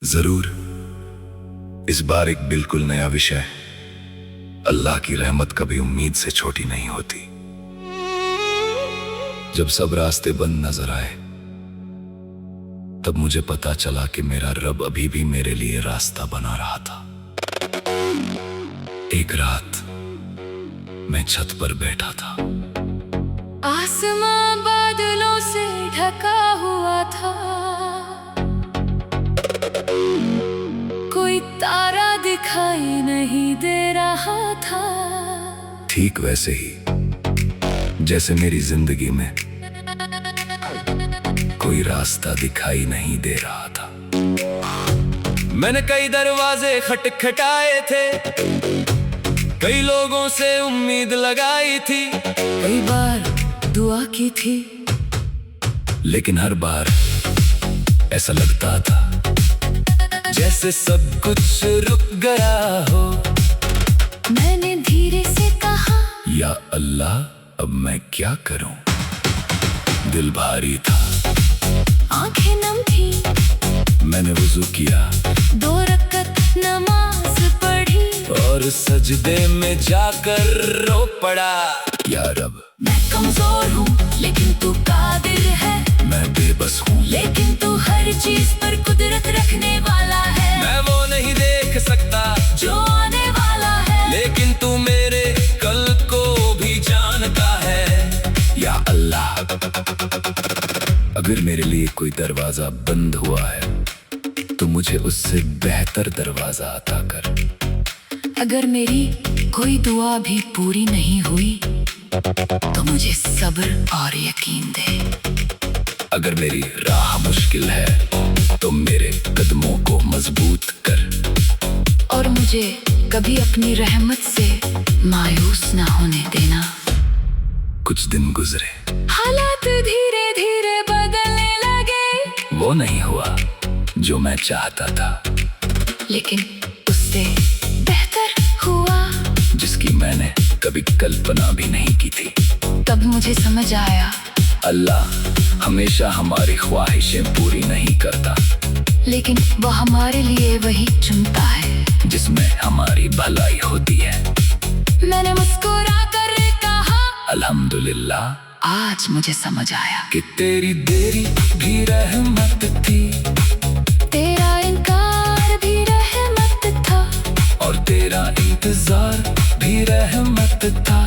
जरूर इस बार एक बिल्कुल नया विषय। अल्लाह की रहमत कभी उम्मीद से छोटी नहीं होती। जब सब रास्ते बंद नजर आए तब मुझे पता चला कि मेरा रब अभी भी मेरे लिए रास्ता बना रहा था। एक रात मैं छत पर बैठा था। आसमां बादलों से ढका हुआ था, कोई तारा दिखाई नहीं दे रहा था। ठीक वैसे ही जैसे मेरी जिंदगी में कोई रास्ता दिखाई नहीं दे रहा था। मैंने कई दरवाजे खटखटाए थे, कई लोगों से उम्मीद लगाई थी, कई बार दुआ की थी, लेकिन हर बार ऐसा लगता था जैसे सब कुछ रुक गया हो। मैंने धीरे से कहा, या अल्लाह अब मैं क्या करूं। दिल भारी था, आंखें नम थी। मैंने वुजू किया, 2 रकअत नमाज पढ़ी और सजदे में जाकर रो पड़ा। या रब मैं कमजोर हूँ लेकिन तू कादिर है। मैं बेबस हूँ लेकिन तू हर चीज पर कुदरत रखने वाला है। मैं वो नहीं देख सकता जो आने वाला है, लेकिन तू मेरे कल को भी जानता है। या अल्लाह अगर मेरे लिए कोई दरवाजा बंद हुआ है तो मुझे उससे बेहतर दरवाजा अता कर। अगर मेरी कोई दुआ भी पूरी नहीं हुई तो मुझे सब्र और यकीन दे। अगर मेरी राह मुश्किल है तो मेरे कदमों को मजबूत कर। और मुझे कभी अपनी रहमत से मायूस ना होने देना। कुछ दिन गुजरे, हालात धीरे धीरे बदलने लगे, वो नहीं हुआ जो मैं चाहता था, लेकिन उससे बेहतर हुआ जिसकी मैंने कभी कल्पना भी नहीं की थी। तब मुझे समझ आया, अल्लाह हमेशा हमारी ख्वाहिशें पूरी नहीं करता, लेकिन वह हमारे लिए वही चुनता है जिसमें हमारी भलाई होती है। मैंने मुस्कुरा कर कहा, अल्हम्दुलिल्लाह आज मुझे समझ आया कि तेरी देरी भी रहमत थी, तेरा इनकार भी रहमत था, और तेरा इंतजार भी रहमत था।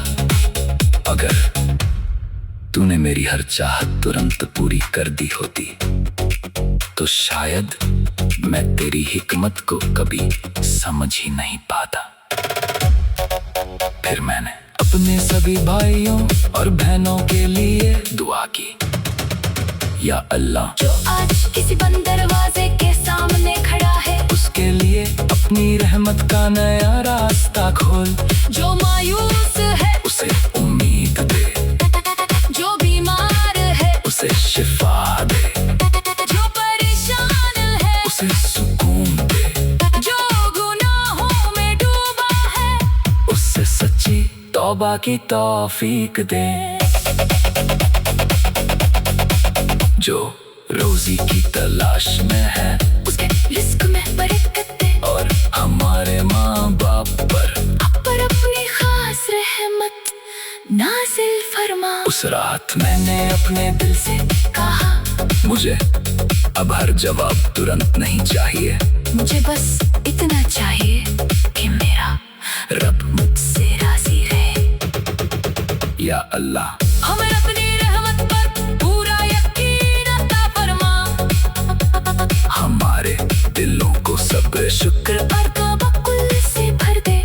अगर तूने मेरी हर चाहत तुरंत पूरी कर दी होती तो शायद मैं तेरी हिकमत को कभी समझ ही नहीं पाता। फिर मैंने अपने सभी भाइयों और बहनों के लिए दुआ की। या अल्लाह जो आज किसी बंद दरवाजे के सामने खड़ा है, उसके लिए अपनी रहमत का नया रास्ता खोल। जो मायूस है उसे उम्मीद दे, जो बीमार है उसे शिफा दे, जो परेशान है उसे सुकून दे, जो गुनाहों में डूबा है उससे सच्ची तौबा की तौफीक दे। जो रोजी की तलाश में है उसके रिस्क में बरकत दे, और हमारे माँ बाप पर अपनी खास रहमत नाज़िल फरमा। उस रात मैंने अपने दिल से कहा, मुझे अब हर जवाब तुरंत नहीं चाहिए। मुझे बस इतना चाहिए कि मेरा रब मुझसे राजी रहे। या अल्लाह हमें अपनी रहमत पर पूरा यकीन अता फरमा। हमारे दिलों को सब शुक्र और तवक्कुल से भर दे।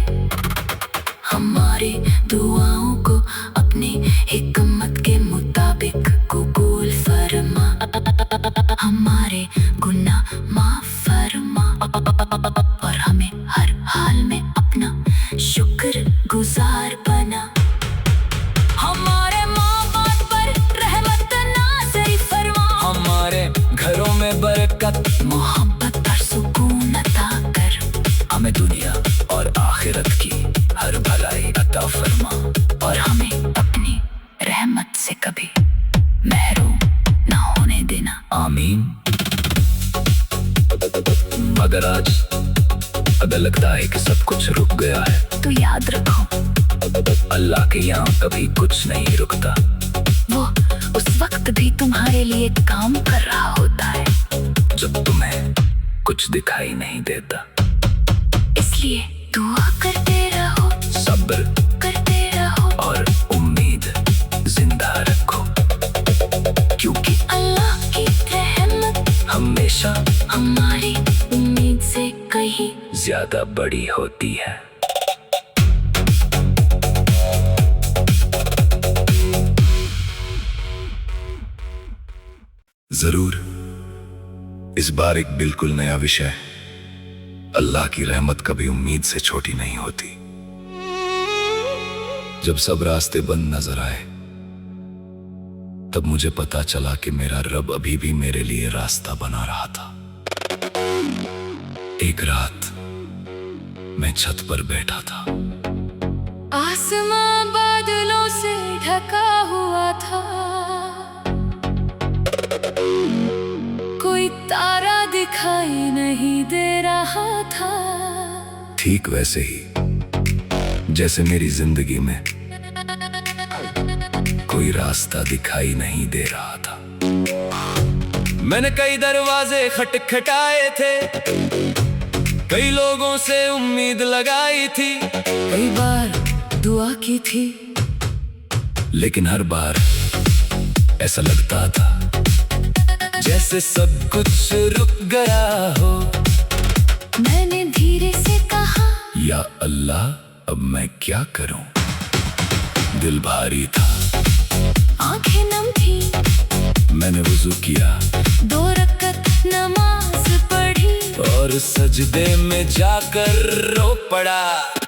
हमारी दुआओं को अपनी हिकमत के मुताबिक कबूल फरमा। हमारे गुनाह माफ फरमा और हमें हर हाल में अपना शुक्र गुजार बना। हमारे माँ बाप पर रहमत नाज़िल फरमा। हमारे घरों में बरकत, मोहब्बत और सुकून अता कर। हमें दुनिया और आखिरत की हर भलाई अता फरमा, और हमें अपनी रहमत से कभी महरूम ना होने देना। आमीन। अगर आज अगर लगता है कि सब कुछ रुक गया है, तो याद रखो अल्लाह के यहाँ कभी कुछ नहीं रुकता। वो उस वक्त भी तुम्हारे लिए काम कर रहा होता है, जब तुम्हें कुछ दिखाई नहीं देता। इसलिए दुआ करते रहो, सब्र करते रहो और उम्मीद जिंदा रखो, क्योंकि अल्लाह की रहमत हमेशा हमारी उम्मीद से कहीं ज्यादा बड़ी होती है। जरूर इस बार एक बिल्कुल नया विषय। अल्लाह की रहमत कभी उम्मीद से छोटी नहीं होती। जब सब रास्ते बंद नजर आए, तब मुझे पता चला कि मेरा रब अभी भी मेरे लिए रास्ता बना रहा था। एक रात मैं छत पर बैठा था। आसमां बादलों से ढका हुआ था, कोई तारा दिखाई नहीं दे रहा था। ठीक वैसे ही जैसे मेरी जिंदगी में कोई रास्ता दिखाई नहीं दे रहा था। मैंने कई दरवाजे खटखटाए थे, कई लोगों से उम्मीद लगाई थी, कई बार दुआ की थी, लेकिन हर बार ऐसा लगता था जैसे सब कुछ रुक गया हो। मैंने धीरे से कहा, या अल्लाह अब मैं क्या करूं। दिल भारी था, आंखें नम थी, मैंने वुजू किया, 2 रकअत नमाज पढ़ी, और सजदे में जाकर रो पड़ा।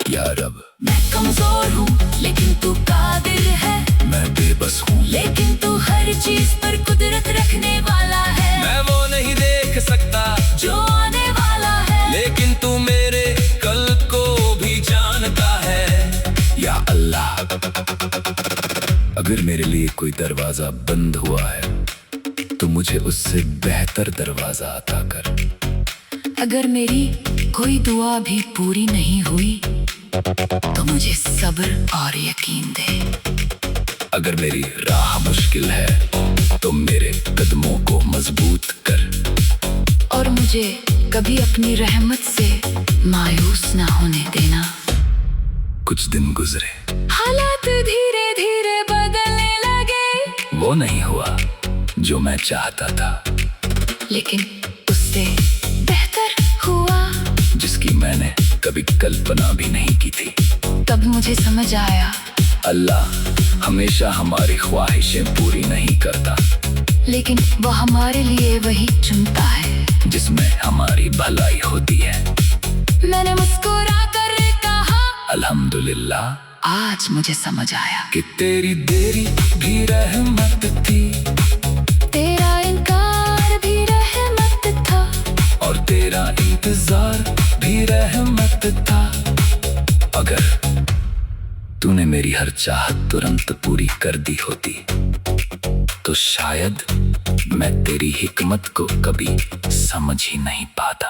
या रब मैं कमजोर हूँ लेकिन तू कादिर है, मैं बेबस हूँ लेकिन तू हर चीज पर कुदरत रखने वाला है। मैं वो नहीं देख सकता जो आने वाला है, लेकिन तू मेरे कल को भी जानता है। या अल्लाह अगर मेरे लिए कोई दरवाजा बंद हुआ है, तो मुझे उससे बेहतर दरवाजा अता कर। अगर मेरी कोई दुआ भी पूरी नहीं हुई, तो मुझे सब्र और यकीन दे। अगर मेरी राह मुश्किल है, तो मेरे कदमों को मजबूत कर, और मुझे कभी अपनी रहमत से मायूस ना होने देना। कुछ दिन गुजरे, हालात धीरे धीरे बदलने लगे, वो नहीं हुआ जो मैं चाहता था, लेकिन उससे बेहतर हुआ जिसकी मैंने कभी कल्पना भी नहीं की थी। तब मुझे समझ आया, अल्लाह हमेशा हमारी ख्वाहिशें पूरी नहीं करता, लेकिन वो हमारे लिए वही चुनता है जिसमें हमारी भलाई होती है। मैंने मुस्कुरा कर कहा, अल्हम्दुलिल्लाह आज मुझे समझ आया कि तेरी देरी भी रहमत थी, तेरा इनकार भी रहमत था, और तेरा इंतजार भी रहमत था। अगर तूने मेरी हर चाहत तुरंत पूरी कर दी होती, तो शायद मैं तेरी हिकमत को कभी समझ ही नहीं पाता।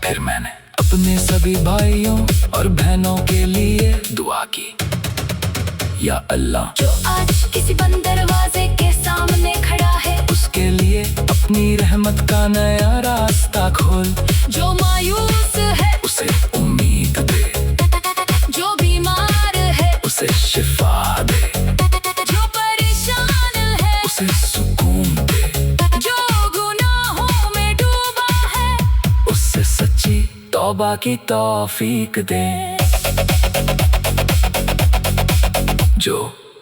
फिर मैंने अपने सभी भाइयों और बहनों के लिए दुआ की। या अल्लाह जो आज किसी बंद दरवाजे के सामने खड़ा है, उसके लिए अपनी रहमत का नया रास्ता खोल। जो मायूस है उसे उम्मीद दे, जो बीमार है उसे शिफा दे, जो परेशान है उसे सुकून दे, जो गुनाहों में डूबा है उससे सच्ची तौबा की तौफीक दे। जो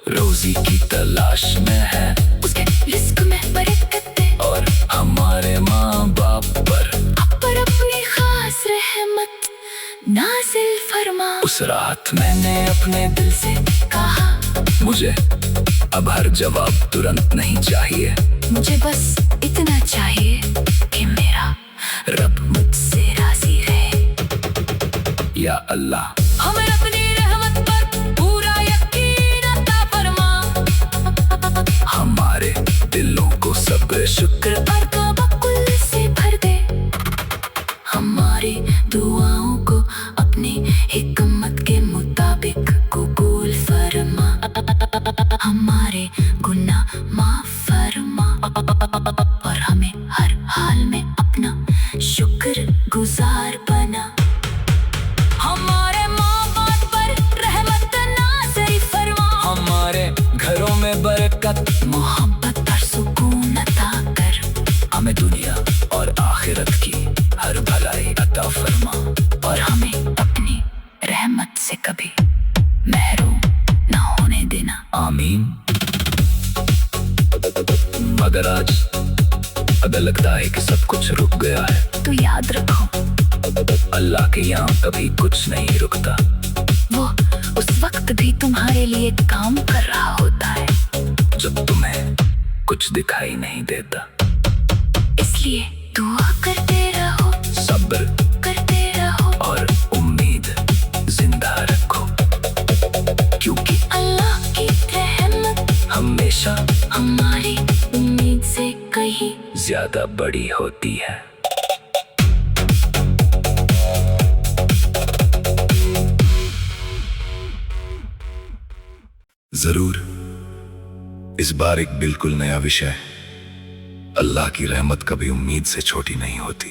रोजी की तलाश में है, उसके रिस्क में बरकत दे, और हमारे माँ बाप पर अपनी खास रहमत नाज़िल फरमा। उस रात मैंने अपने दिल से कहा, मुझे अब हर जवाब तुरंत नहीं चाहिए, मुझे बस इतना चाहिए कि मेरा रब मुझसे राजी रहे। या अल्लाह हमें अपनी रहमत पर पूरा यकीन अता फरमा, हमारे दिलों को सब्र शुक्र और तवक्कुल से भर दे। गुजार बना। हमारे माँ बाप पर रहमत नाज़िल फरमा। हमारे घरों में बरकत, मोहब्बत और सुकून अता कर। हमें दुनिया और आखिरत की हर भलाई अता फरमा। और हमें अपनी रहमत से कभी महरूम ना होने देना। आमीन। मगर आज अगर लगता है कि सब कुछ रुक गया है, तो याद रखो, अल्लाह के यहाँ कभी कुछ नहीं रुकता। वो उस वक्त भी तुम्हारे लिए काम कर रहा होता है, जब तुम्हें कुछ दिखाई नहीं देता। इसलिए दुआ करते रहो, सब्र करते रहो और उम्मीद जिंदा रखो, क्योंकि अल्लाह की रहमत हमेशा हमारी उम्मीद से कहीं ज्यादा बड़ी होती है। जरूर इस बार एक बिल्कुल नया विषय। अल्लाह की रहमत कभी उम्मीद से छोटी नहीं होती।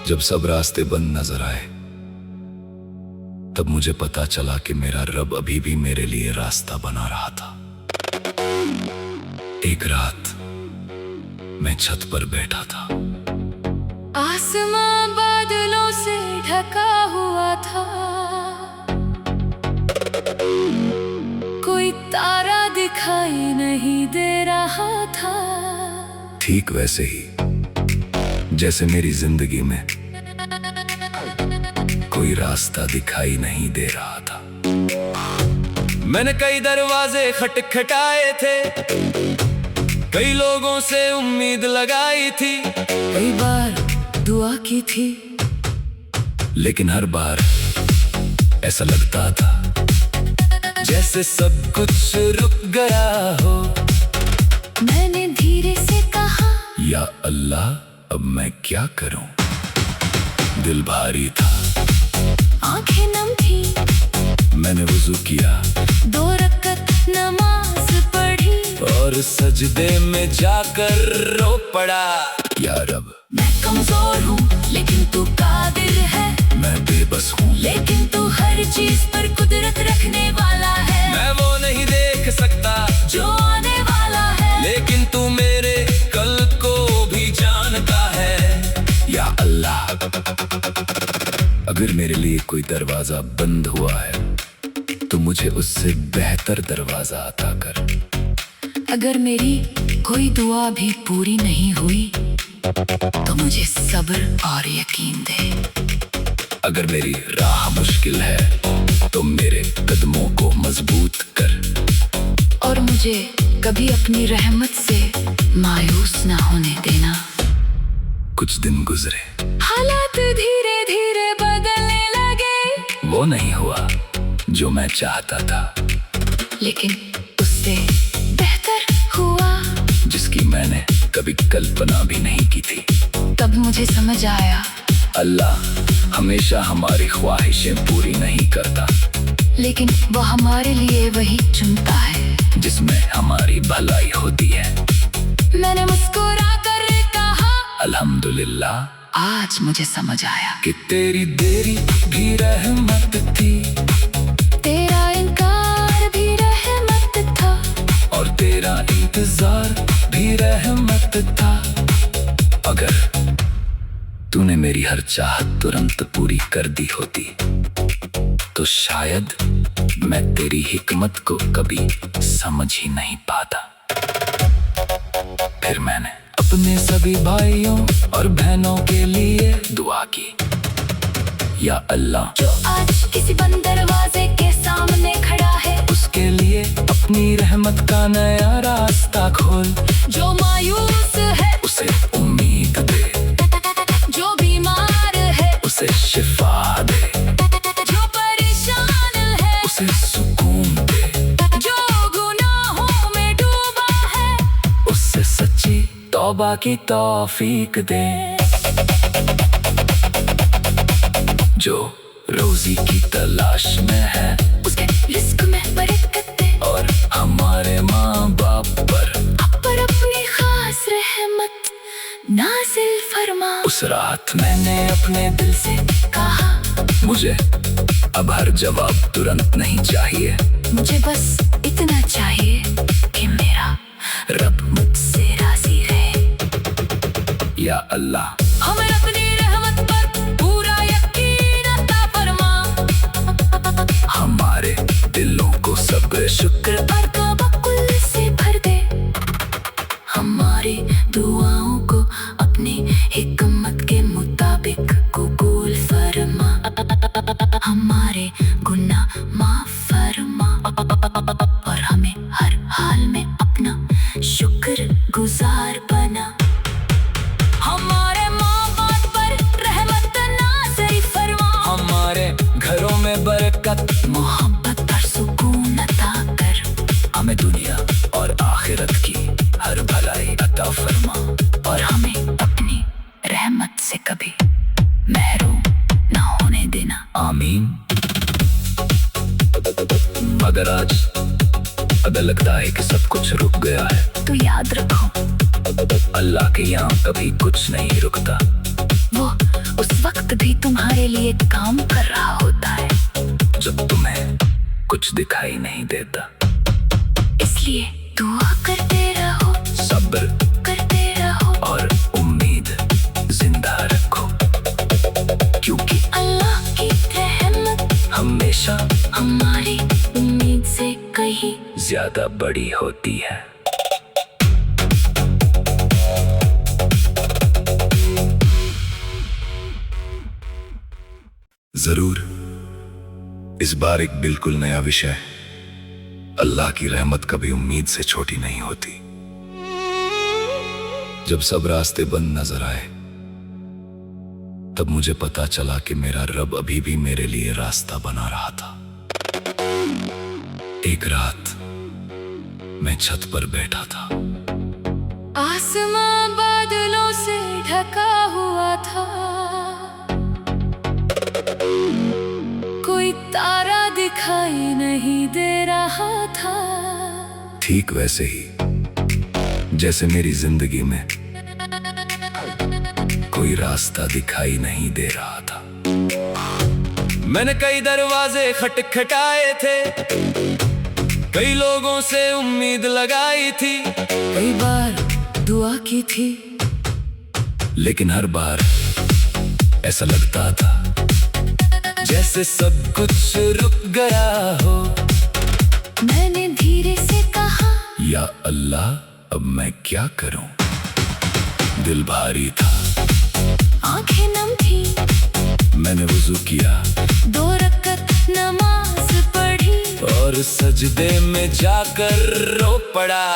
जब सब रास्ते बंद नजर आए, तब मुझे पता चला कि मेरा रब अभी भी मेरे लिए रास्ता बना रहा था। एक रात मैं छत पर बैठा था। आसमां बादलों से ढका हुआ था, कोई तारा दिखाई नहीं दे रहा था। ठीक वैसे ही जैसे मेरी जिंदगी में कोई रास्ता दिखाई नहीं दे रहा था। मैंने कई दरवाजे खटखटाए थे, कई लोगों से उम्मीद लगाई थी, कई बार दुआ की थी, लेकिन हर बार ऐसा लगता था जैसे सब कुछ रुक गया हो। मैंने धीरे से कहा, या अल्लाह अब मैं क्या करूं। दिल भारी था, आंखें नम थी। मैंने वुज़ू किया, 2 रकअत नमाज पढ़ी, और सजदे में जाकर रो पड़ा। या रब मैं कमजोर हूँ लेकिन तू कादिर है। मैं बेबस हूँ, लेकिन तू हर चीज पर कुदरत रखने वाला है। मैं वो नहीं देख सकता जो आने वाला है, लेकिन तू मेरे कल को भी जानता है। या अल्लाह अगर मेरे लिए कोई दरवाजा बंद हुआ है, तो मुझे उससे बेहतर दरवाजा अता कर। अगर मेरी कोई दुआ भी पूरी नहीं हुई, तो मुझे सब्र और यकीन दे। अगर मेरी राह मुश्किल है, तो मेरे कदमों को मजबूत कर। और मुझे कभी अपनी रहमत से मायूस ना होने देना। कुछ दिन गुजरे, हालात धीरे धीरे बदलने लगे, वो नहीं हुआ जो मैं चाहता था, लेकिन उससे बेहतर हुआ जिसकी मैंने कभी कल्पना भी नहीं की थी। तब मुझे समझ आया, अल्लाह हमेशा हमारी ख्वाहिशें पूरी नहीं करता, लेकिन वो हमारे लिए वही चुनता है जिसमें हमारी भलाई होती है। मैंने मुस्कुरा कर कहा, अल्हम्दुलिल्लाह आज मुझे समझ आया कि तेरी देरी भी रहमत थी, तेरा इनकार भी रहमत था, और तेरा इंतजार भी रहमत था। अगर तूने मेरी हर चाहत तुरंत पूरी कर दी होती, तो शायद मैं तेरी हिकमत को कभी समझ ही नहीं पाता। फिर मैंने अपने सभी भाइयों और बहनों के लिए दुआ की। या अल्लाह जो आज किसी बंद दरवाजे के सामने खड़ा है, उसके लिए अपनी रहमत का नया रास्ता खोल। जो मायूस है उसे उम्मीद दे, जो बीमार है उसे शिफा दे, जो परेशान है उसे सुकून दे, जो गुनाहों में डूबा है उससे सच्ची तौबा की तौफीक दे। जो रोजी की तलाश में है, उसके रिस्क में बरकत दे, और हमारे माँ बाप पर अपनी खास रहमत नाज़िल फरमा। उस रात मैंने अपने दिल से कहा मुझे अब हर जवाब तुरंत नहीं चाहिए। मुझे बस इतना चाहिए कि मेरा रब मुझसे राजी रहे। या अल्लाह हमें अपनी रहमत पर पूरा यकीन अता फरमा। हमारे दिलों को सब्र शुक्र और तवक्कुल से भर दे। हमारी दुआओं को अपनी हिकमत के मुताबिक कबूल फरमा। हमारे गुनाह माफ फरमा और हमें हर हाल में अपना शुक्र गुजार बना। हमारे माँ बाप पर रहमत नाज़िल फरमा। हमारे घरों में बरकत मोहब्बत और सुकून अता कर। हमें दुनिया और आखिरत की हर भलाई अता फरमा और हमें अपनी रहमत से कभी महरूम ना होने देना। आमीन। मगर आज अगर लगता है कि सब कुछ रुक गया है तो याद रखो अल्लाह के यहाँ कभी कुछ नहीं रुकता। वो उस वक्त भी तुम्हारे लिए काम कर रहा होता है जब तुम्हें कुछ दिखाई नहीं देता। इसलिए दुआ करते रहो, सब्र करते रहो और उम्मीद जिंदा रखो, क्योंकि अल्लाह की रहमत हमेशा हमारी उम्मीद से कहीं ज्यादा बड़ी होती है। जरूर इस बार एक बिल्कुल नया विषय। अल्लाह की रहमत कभी उम्मीद से छोटी नहीं होती। जब सब रास्ते बंद नजर आए तब मुझे पता चला कि मेरा रब अभी भी मेरे लिए रास्ता बना रहा था। एक रात मैं छत पर बैठा था। आसमां बादलों से ढका हुआ था। कोई तारा दिखाई नहीं दे रहा था। ठीक वैसे ही जैसे मेरी जिंदगी में कोई रास्ता दिखाई नहीं दे रहा था। मैंने कई दरवाजे खटखटाए थे, कई लोगों से उम्मीद लगाई थी, कई बार दुआ की थी, लेकिन हर बार ऐसा लगता था जैसे सब कुछ रुक गया हो। मैंने धीरे से कहा या अल्लाह अब मैं क्या करूं। दिल भारी था, आंखें नम थी। मैंने वुज़ू किया, 2 रकअत नमाज पढ़ी और सजदे में जाकर रो पड़ा।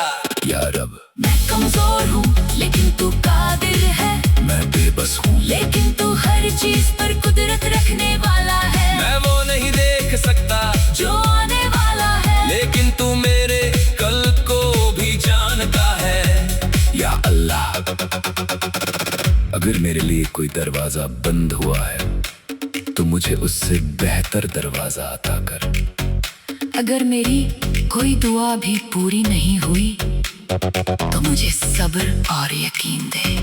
या रब मैं कमजोर हूँ लेकिन तू कादिर है। मैं बेबस हूँ लेकिन तू हर चीज पर कुदरत रखने वाला है। मैं वो नहीं देख सकता जो आने वाला है, लेकिन तू मेरे कल को भी जानता है। या अल्लाह अगर मेरे लिए कोई दरवाजा बंद हुआ है तो मुझे उससे बेहतर दरवाजा अता कर। अगर मेरी कोई दुआ भी पूरी नहीं हुई तो मुझे सब्र और यकीन दे।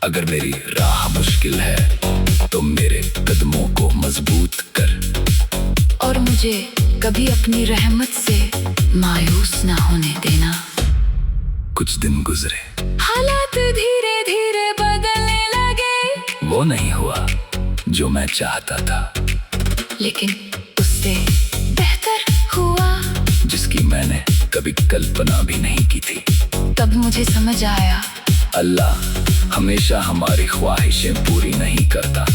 अगर मेरी राह मुश्किल है तो मेरे कदमों को मजबूत कर और मुझे कभी अपनी रहमत से मायूस ना होने देना। कुछ दिन गुजरे, हालात धीरे धीरे बदलने लगे। वो नहीं हुआ जो मैं चाहता था, लेकिन उससे बेहतर हुआ जिसकी मैंने कभी कल्पना भी नहीं की थी। तब मुझे समझ आया अल्लाह हमेशा हमारी ख्वाहिशें पूरी नहीं करता,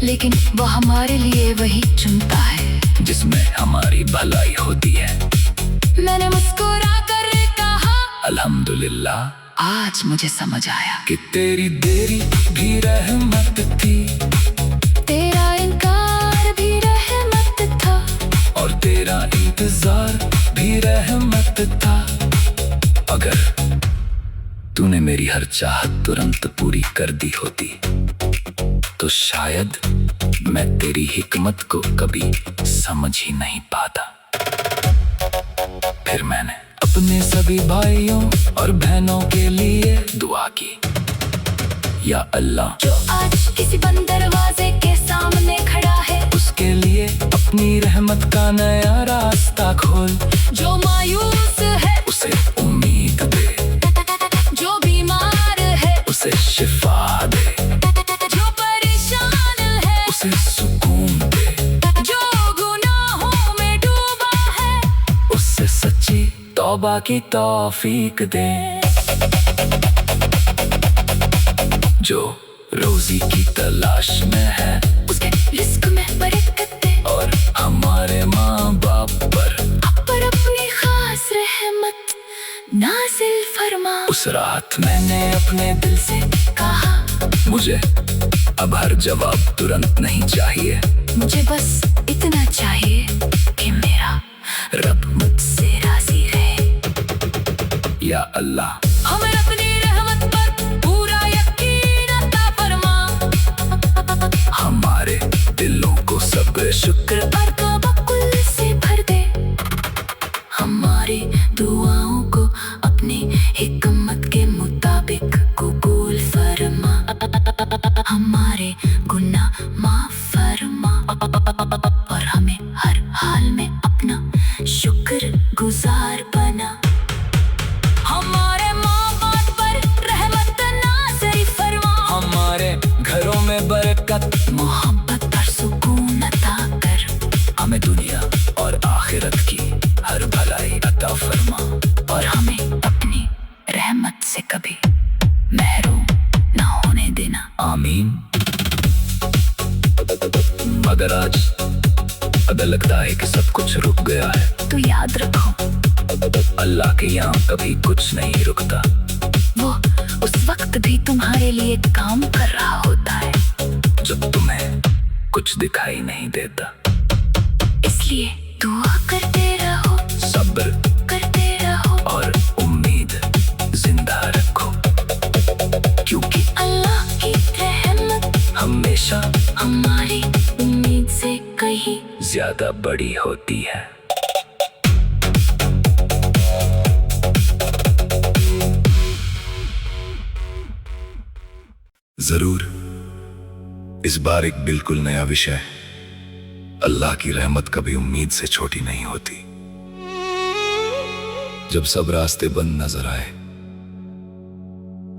लेकिन वो हमारे लिए वही चुनता है जिसमें हमारी भलाई होती है। मैंने मुस्कुरा कर कहा अल्हम्दुलिल्लाह आज मुझे समझ आया कि तेरी देरी भी रहमत थी, तेरा इनकार भी रहमत था, और तेरा इंतजार भी रहमत था। अगर तूने मेरी हर चाहत तुरंत पूरी कर दी होती तो शायद मैं तेरी हिकमत को कभी समझ ही नहीं पाता। फिर मैंने अपने सभी भाइयों और बहनों के लिए दुआ की या अल्लाह। जो आज किसी बंद दरवाजे के सामने खड़ा है, उसके लिए अपनी रहमत का नया रास्ता खोल। जो मायूस है उसे उम्मीद दे, जो बीमार है उसे शिफा दे, जो परेशान है उसे सुकून दे, जो गुनाहों में डूबा है उससे सच्ची तौबा की तौफीक दे। जो रोजी की तलाश में है उसके रिस्क में बरकत दे, और हमारे माँ बाप पर अपनी खास रहमत नाज़िल फरमा। उस रात मैंने अपने दिल से कहा मुझे अब हर जवाब तुरंत नहीं चाहिए, मुझे बस इतना चाहिए कि मेरा रब मुझसे राजी रहे। या अल्लाह। हमें अपनी रहमत पर पूरा यकीन अता फरमा। हमारे दिलों को सब्र शुक्र और तवक्कुल से भर दे। हमारी दुआओं को अपनी हिकमत के मुताबिक कबूल फरमा। हमारे गुनाह माफ फरमा और हमें हर हाल में अपना शुक्र गुजार बना। हमारे माँ बाप पर रहमत नाज़िल फरमा। हमारे घरों में बरकत, मोहब्बत और सुकून अता कर। हमें दुनिया और आखिरत की हर भलाई अता फरमा, और हमें अपनी रहमत से कभी महरूम ना होने देना। आमीन। मगर आज अगर लगता है कि सब कुछ रुक गया है, तो याद रखो अल्लाह के यहाँ कभी कुछ नहीं रुकता। वो उस वक्त भी तुम्हारे लिए काम कर रहा होता है जब तुम्हें कुछ दिखाई नहीं देता। इसलिए दुआ करते रहो, सब्र करते रहो और उम्मीद जिंदा रखो, क्योंकि अल्लाह की रहमत हमेशा हमारी उम्मीद से कहीं ज्यादा बड़ी होती है। जरूर इस बार एक बिल्कुल नया विषय। अल्लाह की रहमत कभी उम्मीद से छोटी नहीं होती। जब सब रास्ते बंद नजर आए,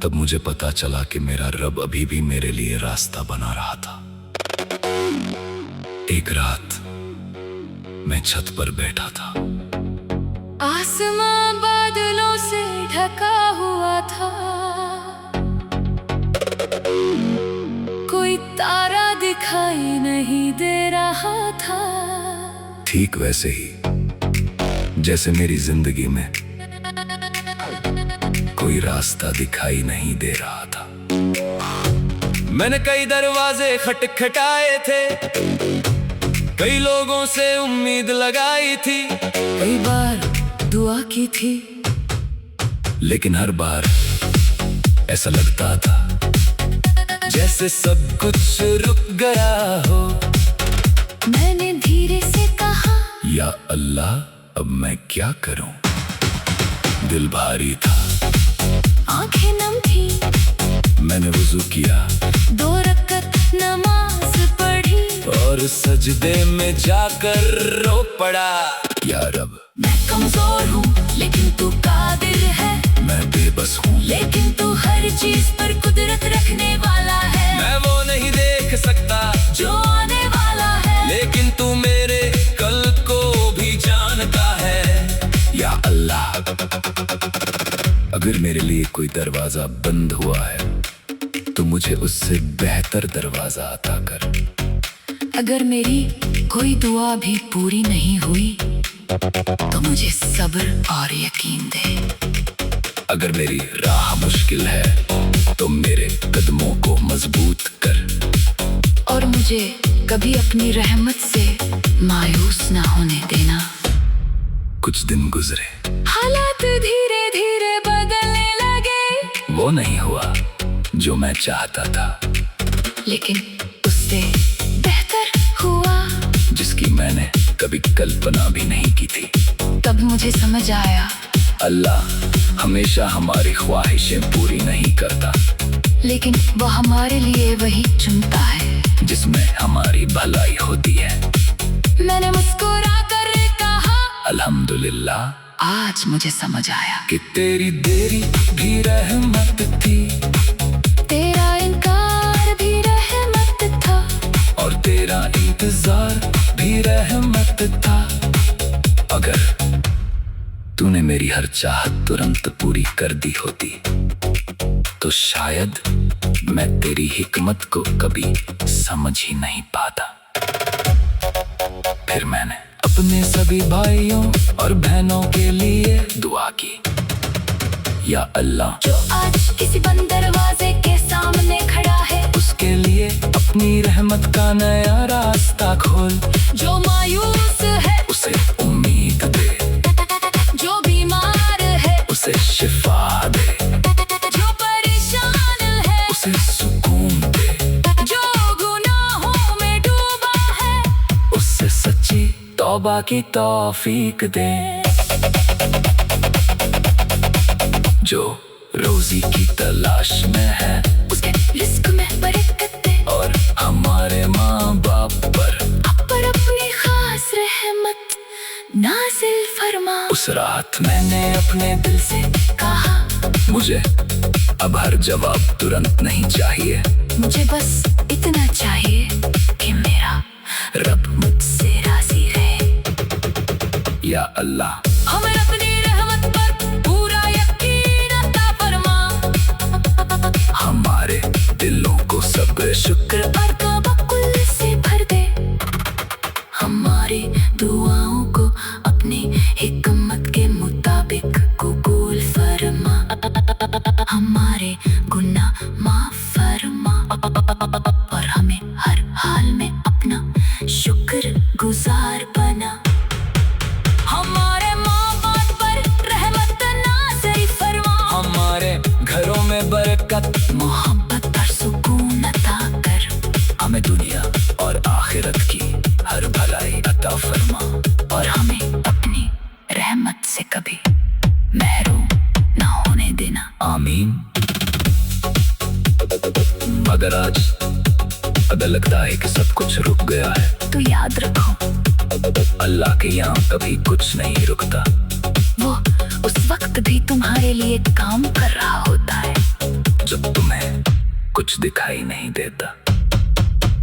तब मुझे पता चला कि मेरा रब अभी भी मेरे लिए रास्ता बना रहा था। एक रात मैं छत पर बैठा था। आसमां बादलों से ढका हुआ था। कोई तारा दिखाई नहीं दे रहा था। ठीक वैसे ही जैसे मेरी जिंदगी में कोई रास्ता दिखाई नहीं दे रहा था। मैंने कई दरवाजे खटखटाए थे, कई लोगों से उम्मीद लगाई थी, कई बार दुआ की थी, लेकिन हर बार ऐसा लगता था जैसे सब कुछ रुक गया हो। मैंने धीरे से कहा या अल्लाह, अब मैं क्या करूं? दिल भारी था, आंखें नम थी। मैंने वुजू किया, 2 रकअत नमाज पढ़ी, और सजदे में जाकर रो पड़ा। या रब, मैं कमजोर हूँ लेकिन तू कादिर है। मैं बेबस हूँ लेकिन तू हर चीज पर कुदरत रखने वाला है। मैं वो नहीं देख सकता जो आने वाला है, लेकिन तू मेरे कल को भी जानता है। या अल्लाह, अगर मेरे लिए कोई दरवाजा बंद हुआ है तो मुझे उससे बेहतर दरवाजा अता कर। अगर मेरी कोई दुआ भी पूरी नहीं हुई तो मुझे सब्र और यकीन दे। अगर मेरी राह मुश्किल है तो मेरे कदमों को मजबूत कर, और मुझे कभी अपनी रहमत से मायूस ना होने देना। कुछ दिन गुजरे, हालात धीरे धीरे बदलने लगे। वो नहीं हुआ जो मैं चाहता था, लेकिन उससे बेहतर हुआ जिसकी मैंने कभी कल्पना भी नहीं की थी। तब मुझे समझ आया अल्लाह हमेशा हमारी ख्वाहिशें पूरी नहीं करता, लेकिन वो हमारे लिए वही चुनता है जिसमें हमारी भलाई होती है। मैंने मुस्कुरा कर कहा अल्हम्दुलिल्लाह आज मुझे समझ आया कि तेरी देरी भी रहमत थी तेरा इनकार भी रहमत था और तेरा इंतजार भी रहमत था। अगर तूने मेरी हर चाहत तुरंत पूरी कर दी होती तो शायद मैं तेरी हिकमत को कभी समझ ही नहीं पाता। फिर मैंने अपने सभी भाइयों और बहनों के लिए दुआ की, या अल्लाह जो आज किसी बंद दरवाजे के सामने खड़ा है उसके लिए अपनी रहमत का नया रास्ता खोल। जो मायूस है उसे उम्मीद दे, जो बीमार है उसे शिफा दे, जो परेशान है उसे सुकून दे, जो गुनाहों में डूबा है उससे सच्ची तौबा की तौफीक दे। जो रोजी की तलाश में है उसके रिस्क में बरकत दे और हमारे माँ बाप पर अपनी खास रहमत नाज़िल फरमा। उस रात मैंने अपने दिल से कहा मुझे अब हर जवाब तुरंत नहीं चाहिए, मुझे बस इतना चाहिए कि मेरा रब मुझसे राजी रहे। या अल्लाह हमें अपनी रहमत पर पूरा यकीन अता फरमा। हमारे दिलों को सब्र शुक्र और तवक्कुल से भर दे, हमारी दुआओं को अपनी हिकमत के मुताबिक कबूल फरमा। हमारे गुनाह माफ फरमा और हमें हर हाल में अपना शुक्र गुजार बना। हमारे माँ बाप पर रहमत नाज़िल फरमा। हमारे घरों में बरकत मोहब्बत और सुकून अता कर। हमें दुनिया और आखिरत की हर भलाई अता फरमा और हमें अपनी रहमत से कभी महरूम ना होने देना। आमीन। मगर आज अगर लगता है कि सब कुछ रुक गया है तो याद रखो अल्लाह के यहाँ कभी कुछ नहीं रुकता। वो उस वक्त भी तुम्हारे लिए काम कर रहा होता है जब तुम्हें कुछ दिखाई नहीं देता।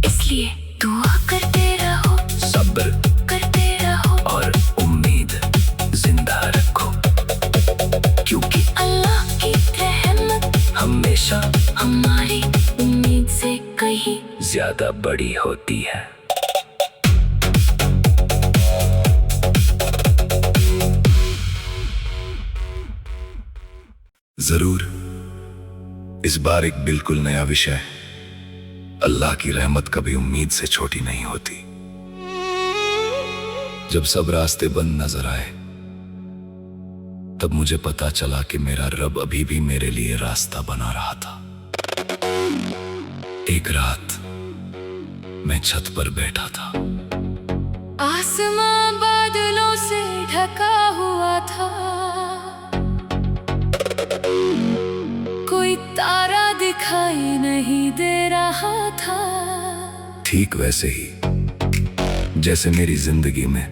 इसलिए दुआ करते रहो, सब्र करते रहो और उम्मीद जिंदा रखो, क्योंकि अल्लाह की रहमत हमेशा हमारी उम्मीद से कहीं ज्यादा बड़ी होती है। जरूर इस बार एक बिल्कुल नया विषय, अल्लाह की रहमत कभी उम्मीद से छोटी नहीं होती। जब सब रास्ते बंद नजर आए तब मुझे पता चला कि मेरा रब अभी भी मेरे लिए रास्ता बना रहा था। एक रात मैं छत पर बैठा था, आसमां बादलों से ढका हुआ था, कोई तारा दिखाई नहीं दे रहा था। ठीक वैसे ही जैसे मेरी जिंदगी में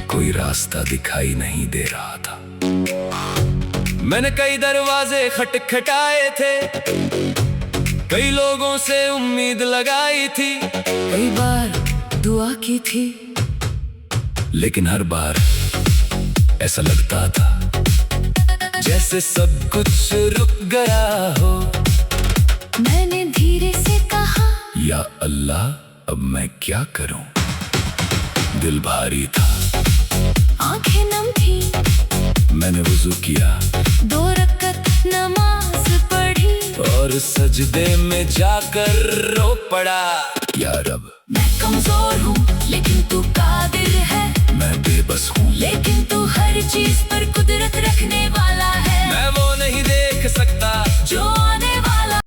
कोई रास्ता दिखाई नहीं दे रहा था। मैंने कई दरवाजे खटखटाए थे, कई लोगों से उम्मीद लगाई थी, कई बार दुआ की थी, लेकिन हर बार ऐसा लगता था जैसे सब कुछ रुक गया हो। मैंने धीरे से कहा या अल्लाह अब मैं क्या करूं। दिल भारी था, आंखें नम थी, मैंने वुजू किया, 2 रकअत नमाज पढ़ी और सजदे में जाकर रो पड़ा। या रब मैं कमजोर हूँ लेकिन तू कादिर है, मैं बेबस हूँ लेकिन तू हर चीज पर कुदरत रखने वाला है। मैं वो नहीं देख सकता जो